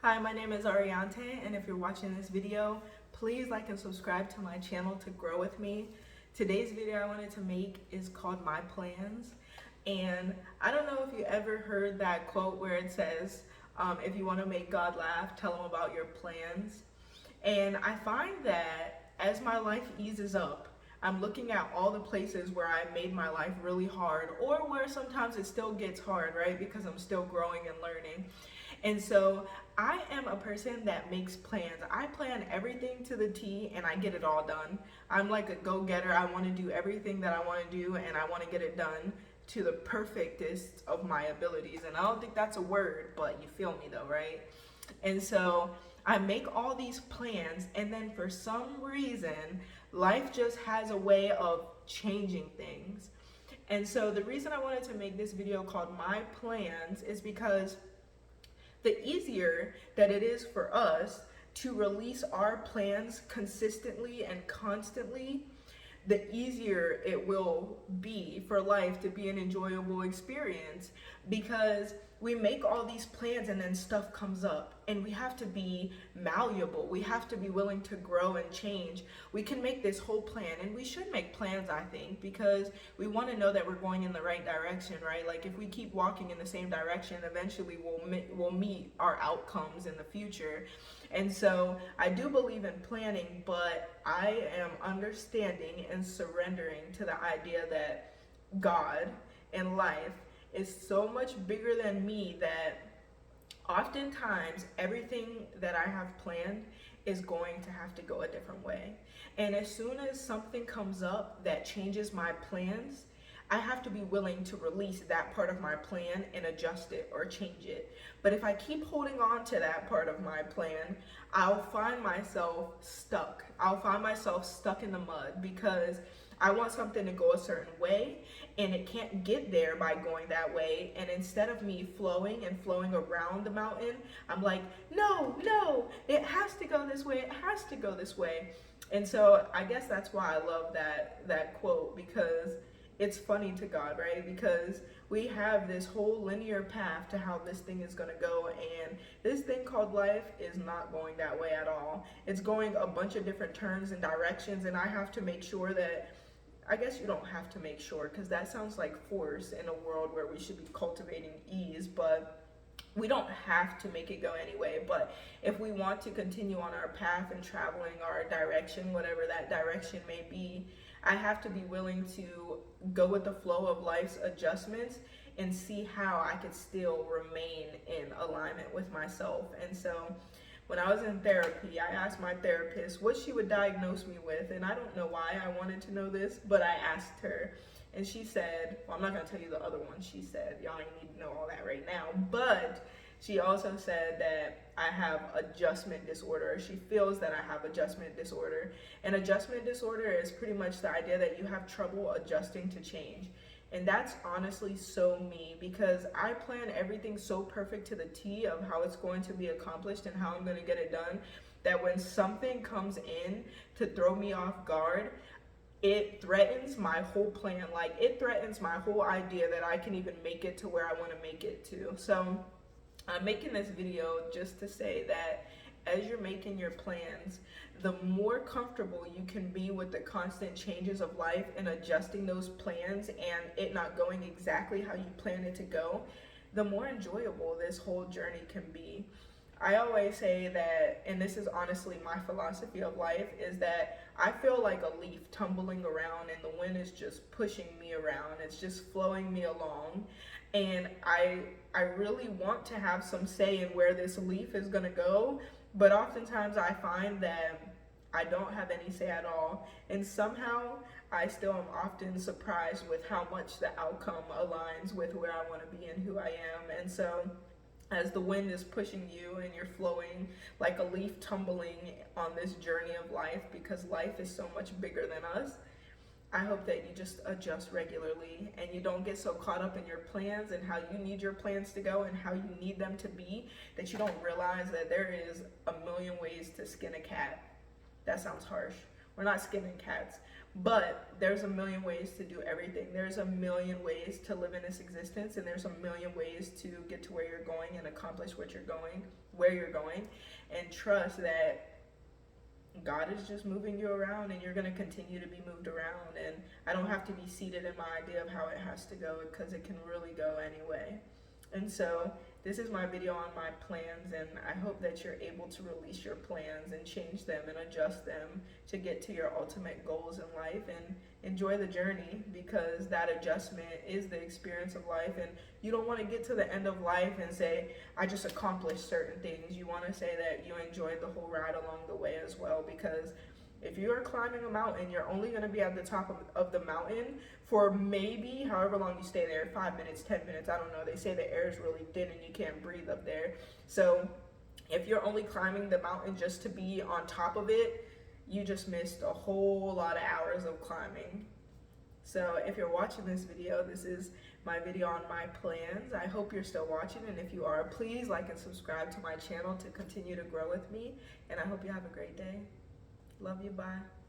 Hi, my name is Ariante, and if you're watching this video, please like and subscribe to my channel to grow with me. Today's video I wanted to make is called My Plans, and I don't know if you ever heard that quote where it says, if you want to make God laugh, tell him about your plans. And I find that as my life eases up, I'm looking at all the places where I made my life really hard, or where sometimes it still gets hard, right? Because I'm still growing and learning. And so I am a person that makes plans. I plan everything to the T and I get it all done. I'm like a go-getter. I want to do everything that I want to do and I want to get it done to the perfectest of my abilities. And I don't think that's a word, but you feel me though, right? And so I make all these plans, and then for some reason, life just has a way of changing things. And so the reason I wanted to make this video called My Plans is because the easier that it is for us to release our plans consistently and constantly, the easier it will be for life to be an enjoyable experience, because we make all these plans and then stuff comes up and we have to be malleable. We have to be willing to grow and change. We can make this whole plan, and we should make plans, I think, because we want to know that we're going in the right direction, right? Like if we keep walking in the same direction, eventually we'll meet our outcomes in the future. And so I do believe in planning, but I am understanding and surrendering to the idea that God and life is so much bigger than me that oftentimes everything that I have planned is going to have to go a different way. And as soon as something comes up that changes my plans, I have to be willing to release that part of my plan and adjust it or change it. But if I keep holding on to that part of my plan, I'll find myself stuck. I'll find myself stuck in the mud because I want something to go a certain way and it can't get there by going that way. And instead of me flowing and flowing around the mountain, I'm like, no, it has to go this way. It has to go this way. And so I guess that's why I love that quote, because it's funny to God, right? Because we have this whole linear path to how this thing is going to go, and this thing called life is not going that way at all. It's going a bunch of different turns and directions, and I have to make sure that, I guess you don't have to make sure because that sounds like force in a world where we should be cultivating ease, but we don't have to make it go anyway. But if we want to continue on our path and traveling our direction, whatever that direction may be, I have to be willing to go with the flow of life's adjustments and see how I could still remain in alignment with myself. And so when I was in therapy, I asked my therapist what she would diagnose me with, and I don't know why I wanted to know this, but I asked her, and she said, well, I'm not going to tell you the other one she said, y'all ain't need to know all that right now, but she also said that I have adjustment disorder. She feels that I have adjustment disorder. And adjustment disorder is pretty much the idea that you have trouble adjusting to change. And that's honestly so me, because I plan everything so perfect to the T of how it's going to be accomplished and how I'm going to get it done, that when something comes in to throw me off guard, it threatens my whole plan. Like it threatens my whole idea that I can even make it to where I want to make it to. So I'm making this video just to say that as you're making your plans, the more comfortable you can be with the constant changes of life and adjusting those plans and it not going exactly how you plan it to go, the more enjoyable this whole journey can be. I always say that, and this is honestly my philosophy of life, is that I feel like a leaf tumbling around and the wind is just pushing me around. It's just flowing me along. And I really want to have some say in where this leaf is going to go, but oftentimes I find that I don't have any say at all. And somehow I still am often surprised with how much the outcome aligns with where I want to be and who I am. And so as the wind is pushing you and you're flowing like a leaf tumbling on this journey of life, because life is so much bigger than us, I hope that you just adjust regularly and you don't get so caught up in your plans and how you need your plans to go and how you need them to be that you don't realize that there is a million ways to skin a cat. That sounds harsh. We're not skimming cats. But there's a million ways to do everything. There's a million ways to live in this existence, and there's a million ways to get to where you're going and accomplish what you're going, where you're going, and trust that God is just moving you around, and you're going to continue to be moved around. And I don't have to be seated in my idea of how it has to go, because it can really go anyway. And so this is my video on my plans, and I hope that you're able to release your plans and change them and adjust them to get to your ultimate goals in life, and enjoy the journey, because that adjustment is the experience of life. And you don't want to get to the end of life and say, I just accomplished certain things. You want to say that you enjoyed the whole ride along the way as well, because if you are climbing a mountain, you're only going to be at the top of the mountain for maybe however long you stay there, 5 minutes, 10 minutes, I don't know. They say the air is really thin and you can't breathe up there. So if you're only climbing the mountain just to be on top of it, you just missed a whole lot of hours of climbing. So if you're watching this video, this is my video on my plans. I hope you're still watching, and if you are, please like and subscribe to my channel to continue to grow with me, and I hope you have a great day. Love you, bye.